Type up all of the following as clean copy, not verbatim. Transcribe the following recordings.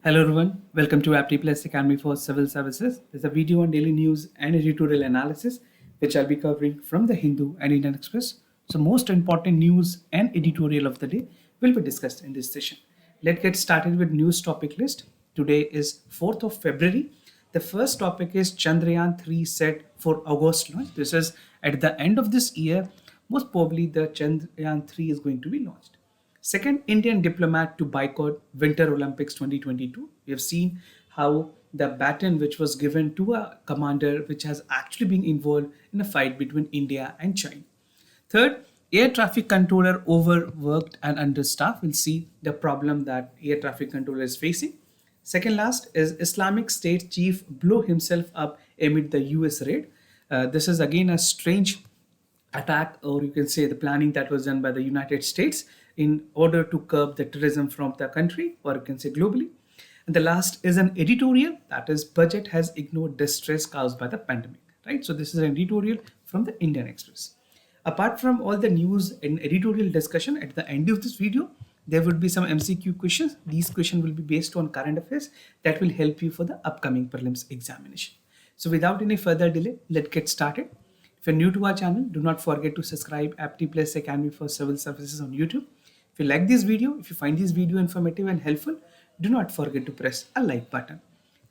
Hello everyone, welcome to Apti Plus Academy for Civil Services. There's a video on daily news and editorial analysis which I'll be covering from the Hindu and Indian Express. So most important news and editorial of the day will be discussed in this session. Let's get started with news topic list. Today is 4th of February. The first topic is Chandrayaan 3 set for August launch. This is at the end of this year. Most probably the Chandrayaan 3 is going to be launched. Second Indian diplomat to boycott Winter Olympics 2022. We have seen how the baton which was given to a commander which has actually been involved in a fight between India and China. Third, air traffic controller overworked and understaffed. We'll see the problem that air traffic controller is facing. Second last is Islamic State chief blew himself up amid the US raid. This is again a strange attack, or you can say the planning that was done by the United States in order to curb the terrorism from the country, or you can say globally. And the last is an editorial that is budget has ignored distress caused by the pandemic, right? So this is an editorial from the Indian Express. Apart from all the news and editorial discussion, at the end of this video, there would be some MCQ questions. These questions will be based on current affairs that will help you for the upcoming prelims examination. So without any further delay, let's get started. If you're new to our channel, do not forget to subscribe Apti Plus Academy for Civil Services on YouTube. If you like this video, if you find this video informative and helpful, do not forget to press a like button.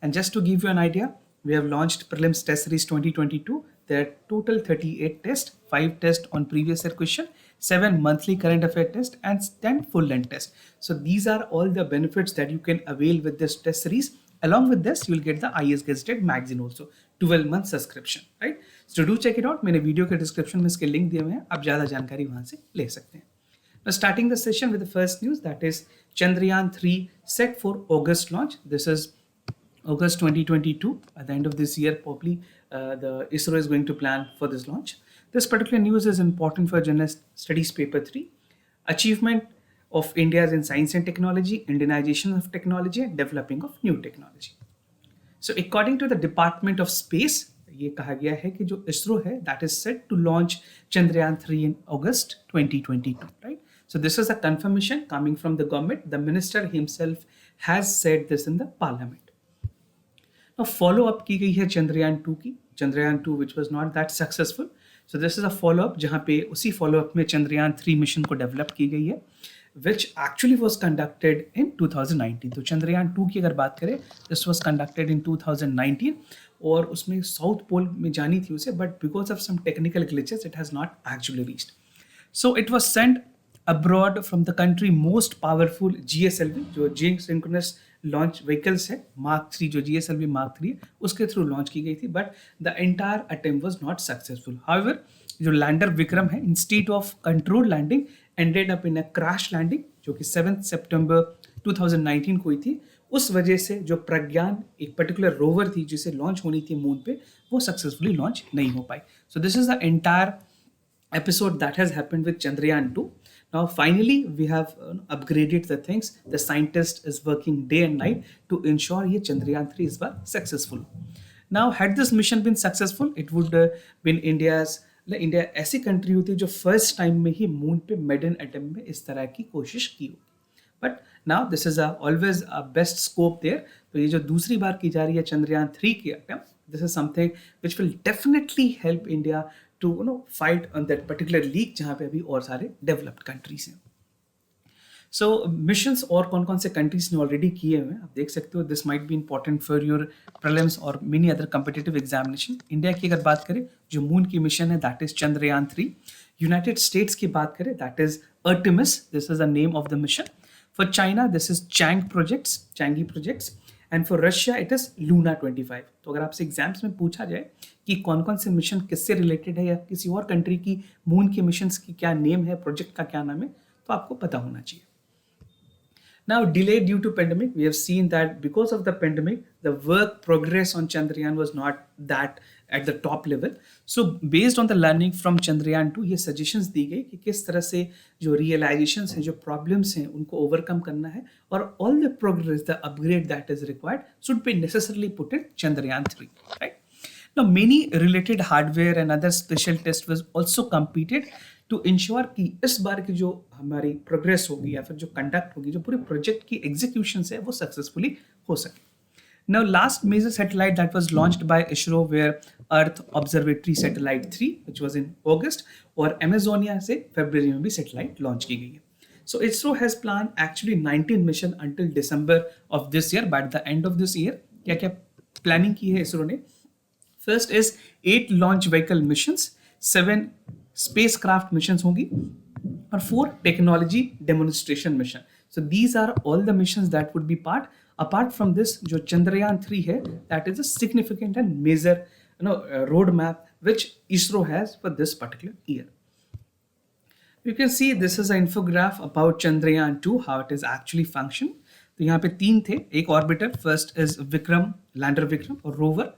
And just to give you an idea, we have launched Prelims Test Series 2022. There are total 38 tests, 5 tests on previous year question, 7 monthly current affair tests, and 10 full length tests. So these are all the benefits that you can avail with this test series. Along with this, you will get the IS Gazetted magazine also, 12 month subscription, right? So do check it out. मैंने video के description में इसके link दिए हुए हैं, आप ज़्यादा जानकारी वहाँ से ले सकते हैं. Now starting the session with the first news, that is Chandrayaan 3 set for August launch. This is August 2022. At the end of this year, probably the ISRO is going to plan for this launch. This particular news is important for General Studies Paper 3. Achievement of India's in science and technology, Indianization of technology, and developing of new technology. So according to the Department of Space, ये कहा गया है कि जो इसरो है that is set to launch Chandrayaan 3 in August 2022, right? So this is a confirmation coming from the government. The minister himself has said this in the parliament. Now follow up की गई है Chandrayaan 2 की, Chandrayaan 2 which was not that successful. So this is a follow up जहाँ पे उसी follow up में Chandrayaan 3 mission को develop की गई है, which actually was conducted in 2019. तो चंद्रयान 2 की अगर बात करें, this was conducted in 2019 और उसमें साउथ पोल में जानी थी उसे, but because of some technical glitches it has not actually reached. So it was sent abroad from the country most powerful GSLV, जो Geosynchronous लॉन्च व्हीकल्स है, mark 3 जो GSLV mark 3 है, उसके थ्रू लॉन्च की गई थी, but the entire attempt was not successful. However जो lander Vikram है, instead of control landing ended up in a crash landing जो कि 7 सितंबर 2019 को हुई थी. उस वजह से जो प्रज्ञान एक पर्टिकुलर रोवर थी जिसे लॉन्च होनी थी मून पे, वो सक्सेसफुली लॉन्च नहीं हो पाई. So this is the entire episode that has happened with Chandrayaan 2. Now finally we have upgraded the things. The scientist is working day and night to ensure ये Chandrayaan 3 is successful. Now had this mission been successful, it would been India ऐसी country होती है जो first time में ही moon पे maiden attempt में इस तरह की कोशिश की होती. But now this is always a best scope there. तो ये जो दूसरी बार की जा रही है Chandrayaan 3 की attempt, this is something which will definitely help India to fight on that particular league जहाँ पे अभी और सारे डेवलप्ड कंट्रीज हैं. सो मिशंस और कौन कौन से कंट्रीज ने ऑलरेडी किए हुए हैं आप देख सकते हो. This might be important for your prelims और many other competitive examination. India की अगर बात करें, जो मून की मिशन है that is Chandrayaan 3. United States की बात करें that is Artemis, this is the name of the mission. For China this is Chang'e projects. And for Russia it is Luna 25. तो अगर आपसे एग्जाम्स में पूछा जाए कि कौन कौन से मिशन किससे रिलेटेड है या किसी और कंट्री की मून के मिशंस की क्या नेम है, प्रोजेक्ट का क्या नाम है, तो आपको पता होना चाहिए. Now delayed due to pandemic, we have seen that because of the pandemic, the work progress on Chandrayaan was not that at the top level. So based on the learning from Chandrayaan 2, ये suggestions दी गई कि किस तरह से जो realizations हैं, जो problems हैं, उनको overcome करना है, और all the progress, the upgrade that is required should be necessarily put in Chandrayaan 3, right? Now, many related hardware and other special tests was also completed to ensure कि इस बार की जो हमारी प्रोग्रेस होगी या फिर जो कंडक्ट होगी, जो पूरे प्रोजेक्ट की एग्जीक्यूशन है वो सक्सेसफुली हो सके. Now, last major satellite that was launched by ISRO were Earth Observatory Satellite 3, which was in August, और Amazonia से फरवरी में भी satellite launch की गई है. So ISRO has planned actually 19 mission until December of this year. By the end of this year, क्या क्या planning की है इसरो ने? First is 8 launch vehicle missions, 7 spacecraft missions होंगी और 4 technology demonstration mission. So these are all the missions that would be part. Apart from this, जो Chandrayaan 3 है, that is a significant and major roadmap which ISRO has for this particular year. You can see this is an infograph about Chandrayaan 2, how it is actually function. तो यहाँ पे 3 थे, एक orbiter, first is Vikram, lander Vikram, और rover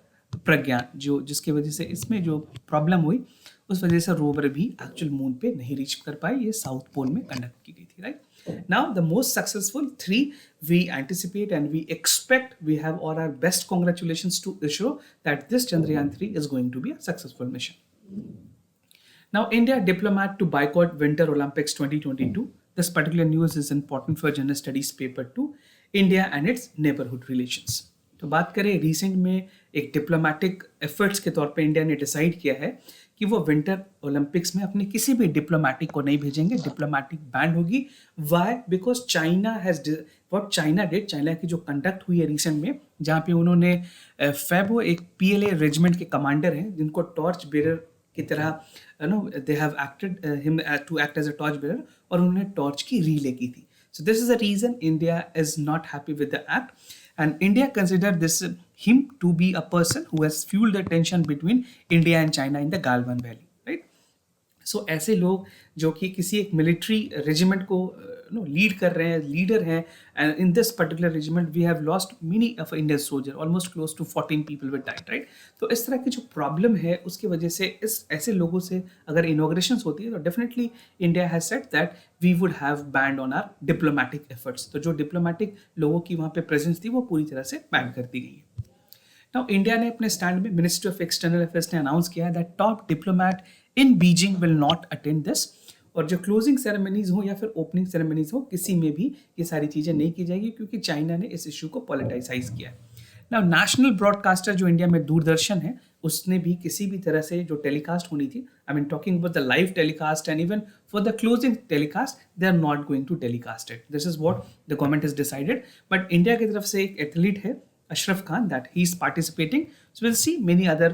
प्रज्ञान, जो जिसकी वजह से इसमें जो प्रॉब्लम हुई उस वजह से रोवर भी एक्चुअल मून पे नहीं रीच कर पाई, ये साउथ पोल में कंडक्ट की गई थी, right. Now the most successful 3 we anticipate and we expect, we have all our best congratulations to ISRO that this Chandrayaan 3 is going to be a successful mission. Now, India diplomat to boycott Winter Olympics 2022. This particular news is important for General Studies paper 2, India and its neighborhood relations. तो बात करें recent में एक diplomatic efforts के तौर पे India ने decide किया है कि वो विंटर ओलंपिक्स में अपने किसी भी डिप्लोमेटिक को नहीं भेजेंगे, डिप्लोमेटिक बैन होगी. Why? Because China has what China did, China की जो कंडक्ट हुई है रिसेंट में, जहाँ पे उन्होंने फैबो एक PLA रेजिमेंट के कमांडर हैं जिनको टॉर्च बेरर की तरह they have acted him to act as a torch bearer, और उन्होंने टॉर्च की रीले की थी. So this is the reason India is not happy with the act, and India consider this him to be a person who has fueled the tension between India and China in the Galwan Valley, right? So ऐसे लोग जो कि किसी एक military regiment को lead कर रहे हैं, लीडर हैं, and in this particular regiment we have lost many of Indian soldier, almost close to 14 people with died, right. तो इस तरह की जो प्रॉब्लम है उसकी वजह से इस ऐसे लोगों से अगर इनॉग्रेशन होती है तो definitely India has said that we would have banned on our diplomatic efforts. तो जो डिप्लोमेटिक लोगों की वहाँ पे प्रेजेंस थी वो पूरी तरह से बैन कर दी गई है. नाउ इंडिया ने अपने स्टैंड में, मिनिस्ट्री ऑफ एक्सटर्नल अफेयर्स ने अनाउंस किया है that top diplomat in Beijing will not attend this, और जो क्लोजिंग सेरेमनीज हो या फिर ओपनिंग सेरेमनीज हो, किसी में भी ये सारी चीज़ें नहीं की जाएगी क्योंकि चाइना ने इस इशू को पॉलिटिसाइज किया है. नाउ नेशनल ब्रॉडकास्टर जो इंडिया में दूरदर्शन है, उसने भी किसी भी तरह से जो टेलीकास्ट होनी थी, I mean talking about the live telecast and even for the closing telecast, they are not going to telecast it. This is what the government is decided. But India की तरफ से एक एथलीट है Ashraf Khan that he is participating. So we'll see many other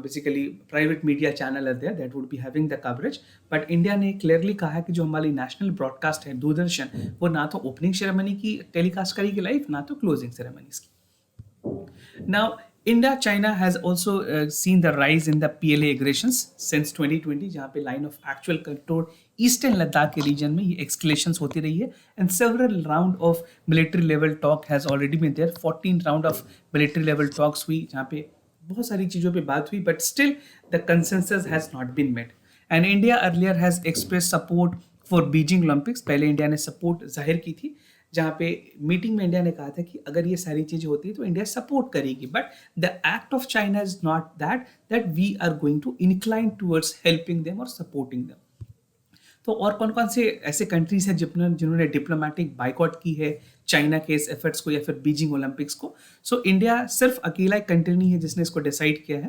basically private media channel are there that would be having the coverage. But India ने clearly कहा है कि जो हमारी national broadcast है दूरदर्शन, वो ना तो opening ceremony की telecast करेगी live, ना तो closing ceremonies की. Now India China has also seen the rise in the PLA aggressions since 2020, जहाँ पे line of actual control eastern Ladakh के रीजन में ये एक्सक्लेशंस होती रही है, and several round of military level talk has already been there. 14 round of military level talks हुई जहाँ पे बहुत सारी चीज़ों पे बात हुई, but still the consensus has not been met. And India earlier has express support for Beijing Olympics. पहले इंडिया ने सपोर्ट जाहिर की थी, जहाँ पे मीटिंग में इंडिया ने कहा था कि अगर ये सारी चीज़ें होती है तो इंडिया सपोर्ट करेगी, but the act of China is not that we are going to incline towards helping them और सपोर्टिंग देम. तो और कौन कौन से ऐसे कंट्रीज हैं जिन्होंने डिप्लोमेटिक बाइकआउट की है चाइना के इस एफर्ट्स को या फिर बीजिंग ओलंपिक्स को? सो इंडिया सिर्फ अकेला एक कंट्री नहीं है जिसने इसको डिसाइड किया है.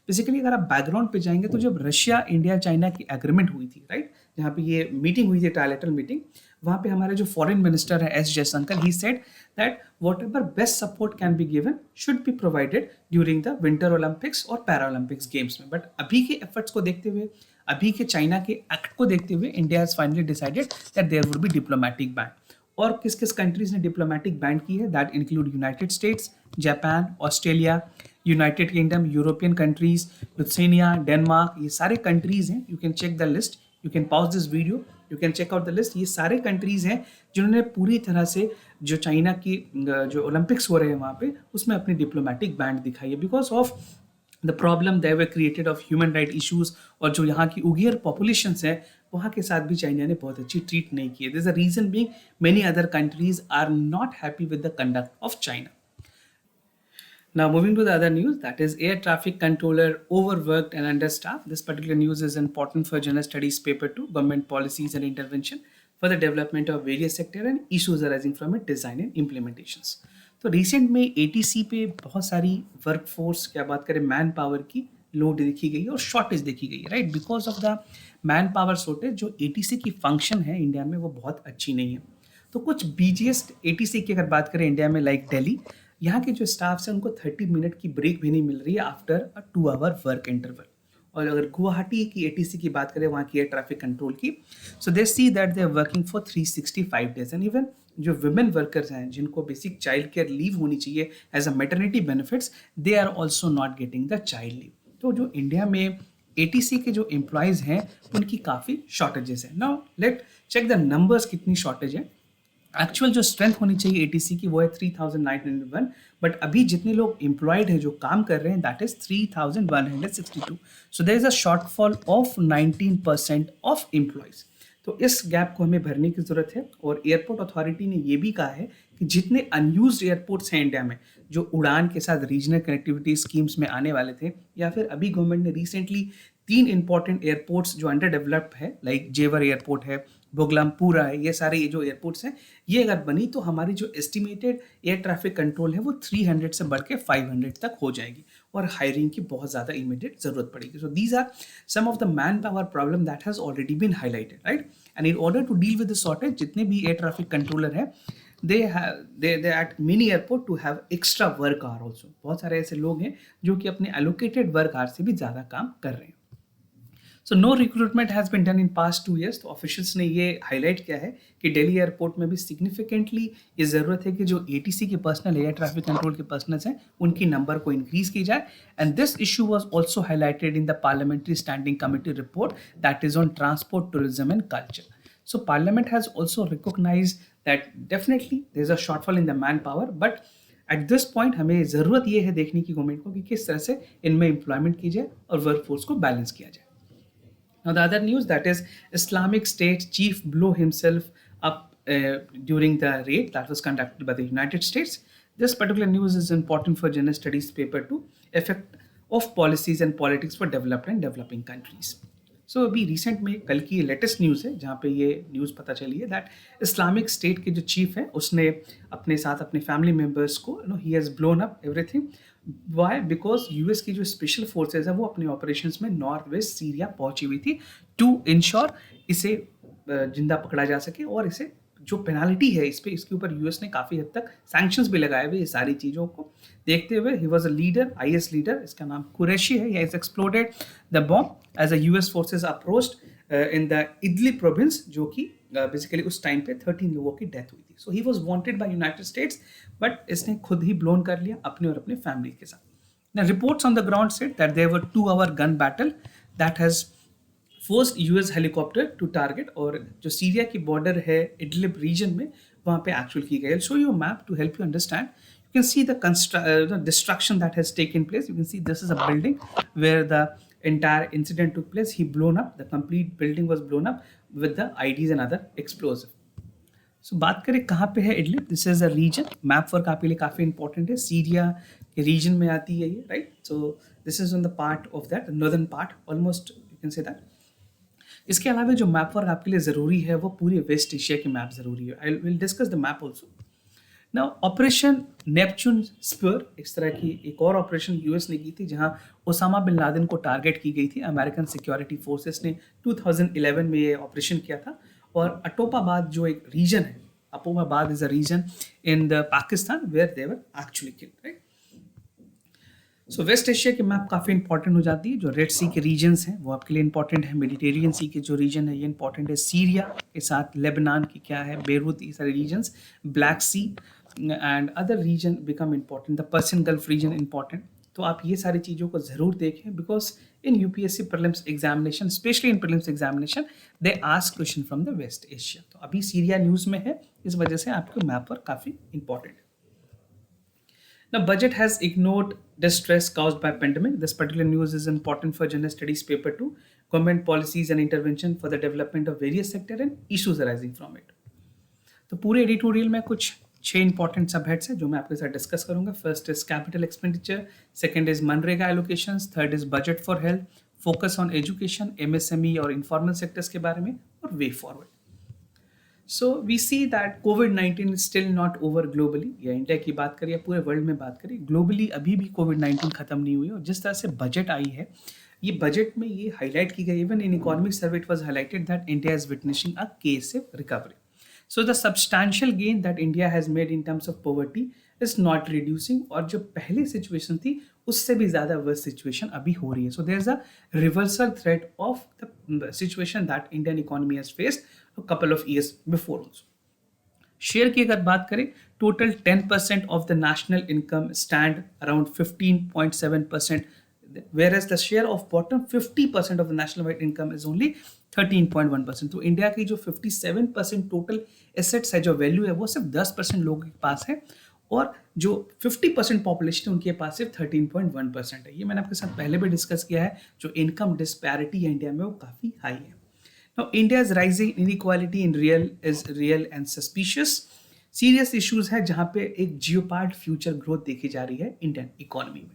बेसिकली अगर आप बैकग्राउंड पे जाएंगे तो जब रशिया इंडिया चाइना की एग्रीमेंट हुई थी, राइट, जहाँ पे ये मीटिंग हुई थी, ट्रायलेटरल मीटिंग, वहाँ पे हमारे जो फॉरेन मिनिस्टर है S Jaishankar, he said that whatever best support can be given should be provided during the winter Olympics और पैरा ओलंपिक्स गेम्स में. बट अभी के एफर्ट्स को देखते हुए, अभी के चाइना के एक्ट को देखते हुए, India has finally decided that there would be diplomatic ban. और किस किस कंट्रीज ने डिप्लोमेटिक बैन की है? That include United States, Japan, Australia, United Kingdom, European countries, Lithuania, Denmark, ये सारे कंट्रीज हैं. You can check the list, you can pause this video, you can check out the list. ये सारे countries हैं जिन्होंने पूरी तरह से जो चाइना की जो ओलंपिक्स हो रहे हैं वहाँ पे, उसमें अपनी डिप्लोमेटिक बैंड दिखाई है because of the problem they were created of human right issues. और जो यहाँ की उगियर पॉपुलेशंस है वहाँ के साथ भी चाइना ने बहुत अच्छी ट्रीट नहीं की है. This a reason being many other countries are not happy with the conduct of China. Now, moving to the other news, that is air traffic controller overworked and understaffed. This particular news is important for General Studies Paper 2, Government Policies and Intervention for the Development of Various Sector and Issues Arising from it, Design and Implementations. तो recent में ATC पे बहुत सारी workforce क्या बात करें man power की load देखी गई है और शॉर्टेज देखी गई है, right? Because of the man power shortage जो एटीसी की फंक्शन है इंडिया में वो बहुत अच्छी नहीं है। तो कुछ बीजीएस एटीसी की अगर बात करें इंडिया में, लाइक दिल्ली, यहाँ के जो स्टाफ्स हैं उनको 30 मिनट की ब्रेक भी नहीं मिल रही है after a 2 hour work interval. और अगर गुवाहाटी की एटीसी की बात करें वहाँ की एयर ट्रैफिक कंट्रोल की, so they see that they are working for 365 days and even जो विमेन वर्कर्स हैं जिनको बेसिक चाइल्ड केयर लीव होनी चाहिए as a maternity benefits, they are also not getting the child leave. तो जो India में ATC के जो एम्प्लॉयज़ हैं उनकी काफ़ी शॉर्टेजेस है। Now let check the numbers, कितनी शॉर्टेज है। एक्चुअल जो स्ट्रेंथ होनी चाहिए एटीसी की वो है 3901, बट अभी जितने लोग एम्प्लॉयड हैं जो काम कर रहे हैं that is 3162। So there is a shortfall of 19% of employees. तो इस गैप को हमें भरने की ज़रूरत है। और एयरपोर्ट अथॉरिटी ने ये भी कहा है कि जितने अनयूज्ड एयरपोर्ट्स हैं इंडिया में जो उड़ान के साथ रीजनल कनेक्टिविटी स्कीम्स में आने वाले थे, या फिर अभी गवर्नमेंट ने रिसेंटली 3 इंपॉर्टेंट एयरपोर्ट्स जो अंडर डेवलप्ड है, लाइक जेवर एयरपोर्ट है, बोगलामपुरा है, ये सारे ये जो एयरपोर्ट्स हैं ये अगर बनी तो हमारी जो एस्टिमेटेड एयर ट्रैफिक कंट्रोल है वो 300 से बढ़ के 500 तक हो जाएगी और हायरिंग की बहुत ज़्यादा इमीडिएट ज़रूरत पड़ेगी। So these are some of the manpower problem that has already been highlighted, right? And in order to deal with the shortage, जितने भी एयर ट्रैफिक कंट्रोलर है they at many airport to have extra work hour also. बहुत सारे ऐसे लोग हैं जो कि अपने एलोकेटेड वर्क आवर से भी ज़्यादा काम कर रहे हैं। So no recruitment has been done in past 2 years। तो ऑफिशियल्स ने ये हाईलाइट किया है कि दिल्ली एयरपोर्ट में भी सिग्निफिकेंटली ये ज़रूरत है कि जो एटीसी के पर्सनल एयर ट्रैफिक कंट्रोल के पर्सनल्स हैं उनकी नंबर को इंक्रीज की जाए। And this issue was also highlighted in the parliamentary standing committee report that is on transport, tourism and culture. So Parliament has also recognized that definitely there is a shortfall in the manpower, but at this point हमें ज़रूरत ये है देखने की government को कि किस तरह से इनमें एम्प्लॉयमेंट की जाए और वर्कफोर्स को बैलेंस किया जाए। Now the other news, that is Islamic State chief blew himself up during the raid that was conducted by the United States. This particular news is important for General Studies Paper 2, effect of policies and politics for developed and developing countries. सो अभी recent में कल की latest news है जहाँ पे ये news पता चली है दैट इस्लामिक स्टेट के जो चीफ है उसने अपने साथ अपने फैमिली मेम्बर्स को he has blown up everything. Why? Because US की जो स्पेशल फोर्सेज है वो अपने ऑपरेशंस में नॉर्थ वेस्ट सीरिया पहुंची हुई थी टू इंश्योर इसे जिंदा पकड़ा जा सके। और इसे जो पेनाल्टी है इस पे, इसके ऊपर यूएस ने काफ़ी हद तक सैंक्शंस भी लगाए हुए ये सारी चीज़ों को देखते हुए। He was a leader, IS leader, इसका नाम कुरैशी है। He has exploded the bomb as a US forces approached in the Idlib province, जो कि बेसिकली उस टाइम पे 13 लोगों की डेथ हुई थी। So he was wanted by United States, but इसने खुद ही ब्लोन कर लिया अपने और अपने फैमिली के साथ। Now reports on the ground said that there were 2-hour gun battle that has first US helicopter to target, और जो सीरिया की बॉर्डर है इडलिब रीजन में वहाँ पे एक्चुअल की गई। I'll show you a map to help you understand. You can see the destruction that has taken place. You can see this is a building where the entire incident took place. He blown up. The complete building was blown up with the IDs and other explosive. So बात करें कहाँ पे है Idlib, this is a region, map work आपके लिए काफ़ी important है, Syria के रीजन में आती है ये, right? So this is on the part of that northern part almost, you can say that. इसके अलावा जो मैप वर्क आपके लिए ज़रूरी है वो पूरे वेस्ट एशिया की मैप ज़रूरी है। I will discuss the map also. Now operation Neptune spear, इस तरह की एक और ऑपरेशन यूएस ने की थी जहां ओसामा बिन लादेन को टारगेट की गई थी। अमेरिकन सिक्योरिटी फोर्सेस ने 2011 में ये ऑपरेशन किया था। और अटोपाबाद जो एक रीजन है, Abbottabad is a region in the Pakistan where they were actually killed, right? So West Asia की मैप काफ़ी इंपॉर्टेंट हो जाती है। जो रेड सी के रीजन्स हैं वो आपके लिए इंपॉर्टेंट है। मेडिटेरियन सी के जो रीजन है ये इंपॉर्टेंट है। सीरिया के साथ लेबनान की क्या है, बेरूत, ये सारे regions, Black Sea and other region become important, the Persian Gulf region important. तो आप ये सारी चीज़ों को ज़रूर देखें because in UPSC prelims examination, specially in prelims examination, they ask question from the West Asia. तो अभी सीरिया न्यूज़ में है, इस वजह से आपके मैप पर काफ़ी इंपॉर्टेंट है। Now, budget has ignored distress caused by pandemic. This particular news is important for General Studies Paper 2, Government Policies and Intervention for the Development of Various Sector and Issues Arising from it. तो पूरे editorial में कुछ 6 important सब heads हैं जो मैं आपके साथ डिस्कस करूंगा. First is capital expenditure, second is MNREGA allocations, third is budget for health, focus on education, MSME और इनफॉर्मल सेक्टर्स के बारे में, और way forward. So we see that कोविड-19 is still not over globally. या इंडिया की बात करें या पूरे वर्ल्ड में बात करें, ग्लोबली अभी भी कोविड-19 खत्म नहीं हुई. और जिस तरह से बजट आई है, ये बजट में ये हाईलाइट की गई, even in economic survey it was highlighted that India is witnessing a massive recovery. So the substantial gain that India has made in terms of poverty is not reducing, और जो पहली situation थी उससे भी ज़्यादा verse situation अभी हो रही है. So there is a reversal threat of the situation that Indian economy has faced a couple of years before also. Share की अगर बात करें, total 10% of the national income stand around 15.7%, whereas the share of bottom 50% of the national wide income is only 13.1%. तो India की जो 57% total assets है, जो value है, वो सिर्फ 10% लोगों के पास है, और जो 50% पॉपुलेशन है उनके पास सिर्फ 13.1% है. ये मैंने आपके साथ पहले भी डिस्कस किया है. जो इनकम डिस्पैरिटी है इंडिया में वो काफ़ी हाई है. Now, India's rising inequality in real is real and suspicious. Serious issues है जहां पे एक जियोपार्ड फ्यूचर ग्रोथ देखी जा रही है इंडियन इकोनॉमी में.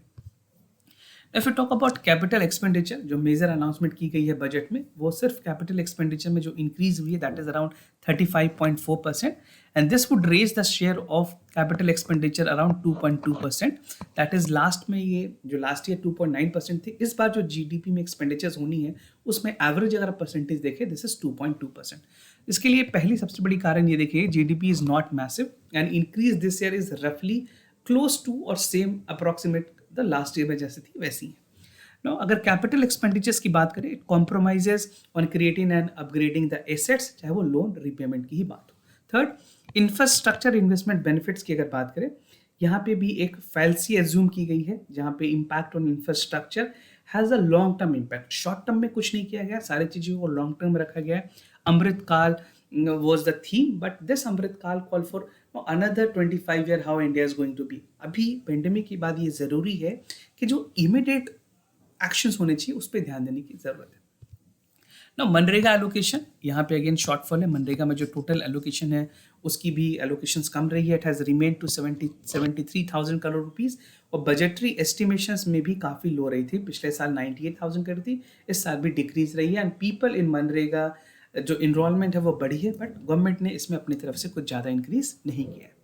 If we talk about capital expenditure, जो मेजर अनाउंसमेंट की गई है बजट में, वो सिर्फ कैपिटल एक्सपेंडिचर में जो इंक्रीज हुई है that is around 35.4%, and this would raise the share of capital expenditure around 2.2%. That is last में, ये जो लास्ट ईयर 2.9% थी, इस बार जो जीडीपी में एक्सपेंडिचर्स होनी है उसमें एवरेज अगर परसेंटेज देखें दिस इज 2.2%. इसके लिए पहली सबसे बड़ी कारण ये देखिए, GDP is not massive and increase this year is रफली क्लोज टू और same approximate the last year में जैसे थी वैसी है. नो, अगर कैपिटल एक्सपेंडिचर्स की बात करें, it compromises on creating and upgrading the assets, चाहे वो लोन रीपेमेंट की ही बात हो. थर्ड, इंफ्रास्ट्रक्चर इन्वेस्टमेंट बेनिफिट्स की अगर बात करें, यहाँ पे भी एक फैल्सी एज्यूम की गई है जहाँ पे impact on infrastructure has a long term impact. Short term में कुछ नहीं किया गया, सारी चीज़ों को लॉन्ग टर्म में रखा गया है. अमृत काल was the theme, but this Amrit Kal call for another 25 year how India is going to be. अभी पेंडेमिक के बाद ये ज़रूरी है कि जो इमीडिएट एक्शंस होने चाहिए उस पर ध्यान देने की ज़रूरत है. ना, मनरेगा एलोकेशन, यहाँ पे अगेन शॉर्टफॉल है. मनरेगा में जो टोटल एलोकेशन है उसकी भी एलोकेशंस कम रही है. It has remain to 73,000 crore rupees, और बजटरी एस्टिमेशंस में भी काफ़ी लो रही थी. पिछले साल 98,000 करोड़ थी, इस साल भी डिक्रीज रही है. एंड पीपल इन मनरेगा जो इनरोलमेंट है वो बढ़ी है, बट गवर्नमेंट ने इसमें अपनी तरफ से कुछ ज़्यादा इंक्रीज नहीं किया है.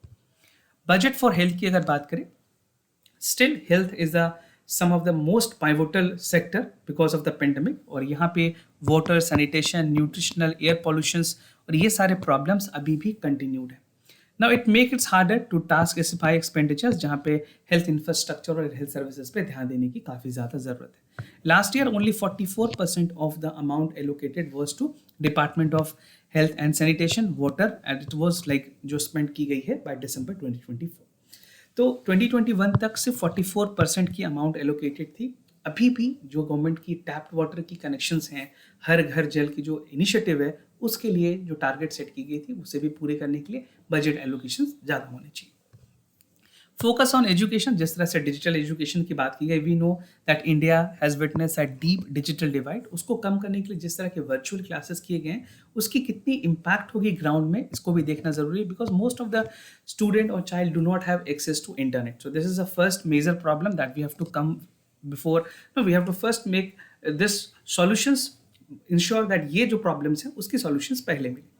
बजट फॉर हेल्थ की अगर बात करें, still health is the some of the most pivotal sector because of the pandemic, और यहाँ पे water, sanitation, nutritional, air pollutions और ये सारे प्रॉब्लम्स अभी भी कंटिन्यूड है. Now it make it's harder to task specify expenditures, जहाँ पे हेल्थ इंफ्रास्ट्रक्चर और हेल्थ सर्विसेज पे ध्यान देने की काफ़ी ज़्यादा ज़रूरत है. Last year only 44% of the amount allocated was to department of health and sanitation, water, and it was like जो स्पेंड की गई है बाय दिसंबर 2024. तो 2021 तक सिर्फ 44% की अमाउंट एलोकेटेड थी. अभी भी जो गवर्नमेंट की टैप वाटर की कनेक्शंस हैं, हर घर जल की जो इनिशिएटिव है, उसके लिए जो टारगेट सेट की गई थी उसे भी पूरे करने के लिए बजट एलोकेशन ज़्यादा होने चाहिए. फोकस ऑन एजुकेशन, जिस तरह से डिजिटल एजुकेशन की बात की गई, we know that India has witness a deep digital divide. उसको कम करने के लिए जिस तरह के वर्चुअल क्लासेस किए गए हैं, उसकी कितनी इम्पैक्ट होगी ग्राउंड में, इसको भी देखना जरूरी है, because most of the student और child do not have access to internet. So this is a first major problem that we have to come before. No, we have to first make this solutions, ensure that ये जो problems हैं उसकी solutions पहले मिले.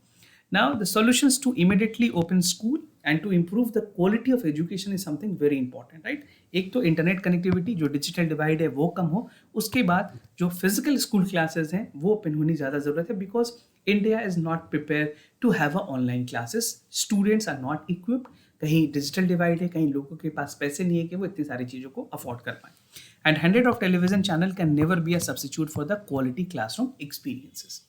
Now, the solutions to immediately open school and to improve the quality of education is something very important, right? एक तो internet connectivity, जो digital divide है वो कम हो. उसके बाद जो फिजिकल स्कूल क्लासेस हैं वो ओपन होनी ज़्यादा ज़रूरत है, because India is not prepare to have a online classes. Students are not equipped. कहीं डिजिटल डिवाइड है, कहीं लोगों के पास पैसे नहीं है कि वो इतनी सारी चीज़ों को अफोर्ड कर पाएँ. And 100 of television channel can never be a substitute for the quality classroom experiences.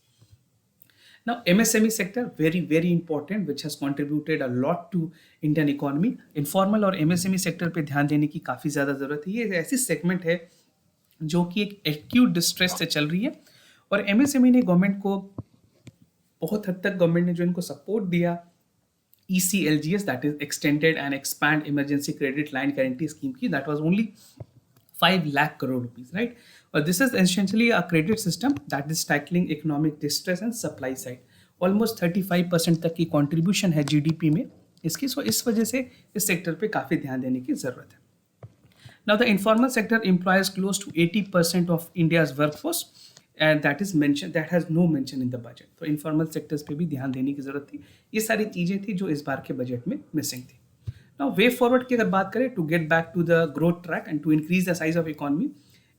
Now, MSME sector, very, very important, which has contributed a lot to Indian economy. Informal और MSME sector पे ध्यान देने की काफ़ी ज़्यादा ज़रूरत है. ये ऐसी सेगमेंट है जो कि एक एक्यूट डिस्ट्रेस से चल रही है, और MSME ने गवर्नमेंट को बहुत हद तक, गवर्नमेंट ने जो इनको सपोर्ट दिया, ECLGS, that is Extended and Expand Emergency Credit Line Guarantee Scheme की, that was only 5 lakh crore rupees, right? This is essentially a credit system that is tackling economic distress and supply side. Almost 35% तक की contribution है GDP में इसकी। सो इस वजह से इस सेक्टर पे काफ़ी ध्यान देने की ज़रूरत है। Now, the informal sector employs close to 80% of India's workforce, and that is mentioned, that has no mention in the budget. तो informal sectors पे भी ध्यान देने की जरूरत थी। ये सारी चीजें थी जो इस बार के बजट में मिसिंग थी। Now, way forward की अगर बात करें, to get back to the growth track and to increase the size of economy,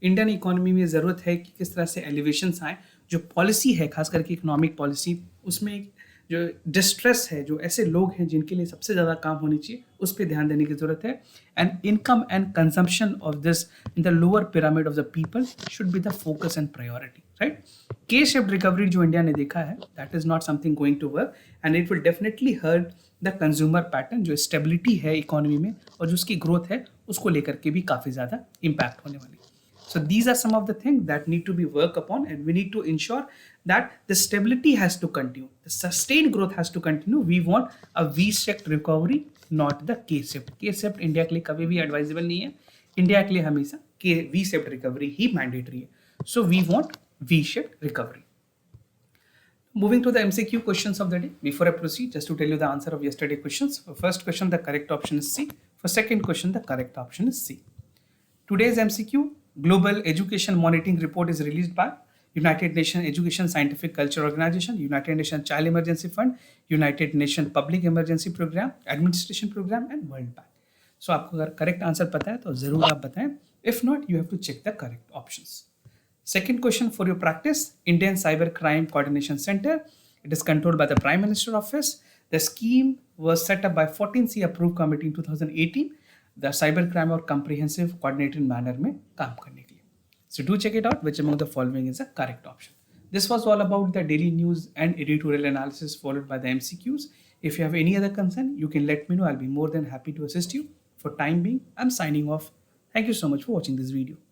Indian economy में ज़रूरत है कि किस तरह से एलिवेशंस आए। जो पॉलिसी है, खास करके इकोनॉमिक पॉलिसी, उसमें जो डिस्ट्रेस है, जो ऐसे लोग हैं जिनके लिए सबसे ज़्यादा काम होनी चाहिए, उस पर दैन देने की ज़रूरत है। And income and consumption of this in the lower pyramid of the people should be the focus and priority, right. K shaped recovery जो इंडिया ने देखा है, that is not something going to work and it will definitely hurt the consumer pattern. जो stability है economy में और जो उसकी ग्रोथ है, उसको लेकर के भी काफ़ी ज़्यादा इम्पैक्ट होने वाली है। So these are some of the things that need to be worked upon, and we need to ensure that the stability has to continue, the sustained growth has to continue. We want a V-shaped recovery, not the K-shaped. K-shaped India के लिए कभी भी advisable नहीं है। India के लिए हमेशा V-shaped recovery ही mandatory है। So we want V-shaped recovery. Moving to the MCQ questions of the day. Before I proceed, just to tell you the answer of yesterday questions. For first question, the correct option is C. For second question, the correct option is C. Today's MCQ, Global Education Monitoring Report is released by United Nations Education Scientific Culture Organization, United Nations Child Emergency Fund, United Nations Public Emergency Program, Administration Program and World Bank. So आपको अगर correct answer पता है तो ज़रूर आप बताएं. If not, you have to check the correct options. Second question for your practice, Indian Cyber Crime Coordination Center. It is controlled by the Prime Minister Office. The scheme was set up by 14C approved committee in 2018. The cyber crime और comprehensive coordinated manner में काम करने के लिए. So do check it out which among the following is the correct option. This was all about the daily news and editorial analysis followed by the MCQs. If you have any other concern, you can let me know. I'll be more than happy to assist you. For time being, I'm signing off. Thank you so much for watching this video.